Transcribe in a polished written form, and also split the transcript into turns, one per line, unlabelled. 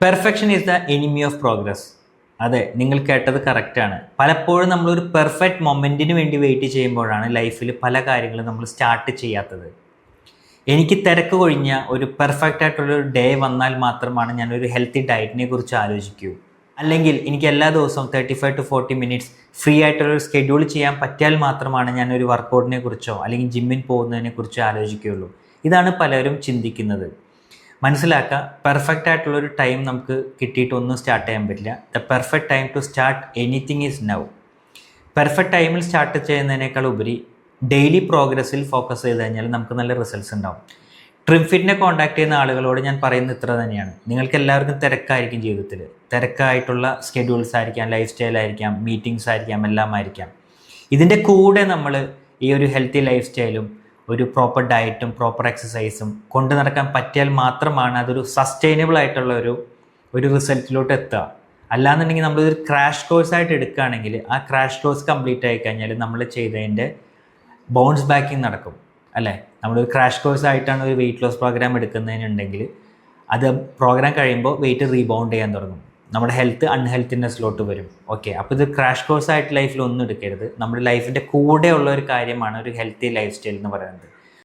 Perfection is the enemy of progress. അതെ, നിങ്ങൾ കേട്ടത് കറക്റ്റാണ്. പലപ്പോഴും നമ്മളൊരു പെർഫെക്റ്റ് മൊമെൻറ്റിന് വേണ്ടി വെയിറ്റ് ചെയ്യുമ്പോഴാണ് ലൈഫിൽ പല കാര്യങ്ങളും നമ്മൾ സ്റ്റാർട്ട് ചെയ്യാത്തത്. എനിക്ക് തിരക്ക് കൊഴിഞ്ഞ ഒരു പെർഫെക്റ്റ് ആയിട്ടുള്ളൊരു ഡേ വന്നാൽ മാത്രമാണ് ഞാനൊരു ഹെൽത്തി ഡയറ്റിനെ കുറിച്ച് ആലോചിക്കൂ. അല്ലെങ്കിൽ എനിക്ക് എല്ലാ ദിവസവും 35 to 40 മിനിറ്റ്സ് ഫ്രീ ആയിട്ടുള്ളൊരു ഷെഡ്യൂൾ ചെയ്യാൻ പറ്റിയാൽ മാത്രമാണ് ഞാനൊരു വർക്കൗട്ടിനെ കുറിച്ചോ അല്ലെങ്കിൽ ജിമ്മിൽ പോകുന്നതിനെ കുറിച്ചോ ആലോചിക്കുകയുള്ളൂ. ഇതാണ് പലരും ചിന്തിക്കുന്നത്. മനസ്സിലാക്കുക, പെർഫെക്റ്റ് ആയിട്ടുള്ളൊരു ടൈം നമുക്ക് കിട്ടിയിട്ടൊന്നും സ്റ്റാർട്ട് ചെയ്യാൻ പറ്റില്ല. The perfect time to start anything is now. Perfect ടൈമിൽ സ്റ്റാർട്ട് ചെയ്യുന്നതിനേക്കാൾ ഉപരി ഡെയിലി പ്രോഗ്രസ്സിൽ ഫോക്കസ് ചെയ്ത് കഴിഞ്ഞാൽ നമുക്ക് നല്ല റിസൾട്ട്സ് ഉണ്ടാവും. ട്രിംഫിറ്റിനെ കോൺടാക്ട് ചെയ്യുന്ന ആളുകളോട് ഞാൻ പറയുന്നത് ഇത്ര തന്നെയാണ്. നിങ്ങൾക്ക് എല്ലാവർക്കും തിരക്കായിരിക്കും ജീവിതത്തിൽ. തിരക്കായിട്ടുള്ള സ്കെഡ്യൂൾസ് ആയിരിക്കാം, ലൈഫ് സ്റ്റൈൽ ആയിരിക്കാം, മീറ്റിംഗ്സ് ആയിരിക്കാം, എല്ലാം ആയിരിക്കാം. ഇതിൻ്റെ കൂടെ നമ്മൾ ഈ ഒരു ഹെൽത്തി ലൈഫ് സ്റ്റൈലും ഒരു പ്രോപ്പർ ഡയറ്റും പ്രോപ്പർ എക്സസൈസും കൊണ്ടു നടക്കാൻ പറ്റിയാൽ മാത്രമാണ് അതൊരു സസ്റ്റൈനബിൾ ആയിട്ടുള്ള ഒരു റിസൾട്ടിലോട്ട് എത്തുക. അല്ലാന്നുണ്ടെങ്കിൽ നമ്മളൊരു ക്രാഷ് കോഴ്സായിട്ട് എടുക്കുകയാണെങ്കിൽ ആ ക്രാഷ് കോഴ്സ് കംപ്ലീറ്റ് ആയി കഴിഞ്ഞാൽ നമ്മൾ ചെയ്തതിൻ്റെ ബൗൺസ് ബാക്കിങ് നടക്കും, അല്ലേ? നമ്മളൊരു ക്രാഷ് കോഴ്സായിട്ടാണ് ഒരു വെയിറ്റ് ലോസ് പ്രോഗ്രാം എടുക്കുന്നതിനുണ്ടെങ്കിൽ അത് പ്രോഗ്രാം കഴിയുമ്പോൾ വെയിറ്റ് റീബൗണ്ട് ചെയ്യാൻ തുടങ്ങും, നമ്മുടെ ഹെൽത്ത് അൺഹെൽത്തിനെസ്സിലോട്ട് വരും. ഓക്കെ, അപ്പോൾ ഇത് ക്രാഷ് കോഴ്സായിട്ട് ലൈഫിൽ ഒന്നും എടുക്കരുത്. നമ്മുടെ ലൈഫിൻ്റെ കൂടെ ഉള്ള ഒരു കാര്യമാണ് ഒരു ഹെൽത്തി ലൈഫ് സ്റ്റൈൽ എന്ന് പറയുന്നത്.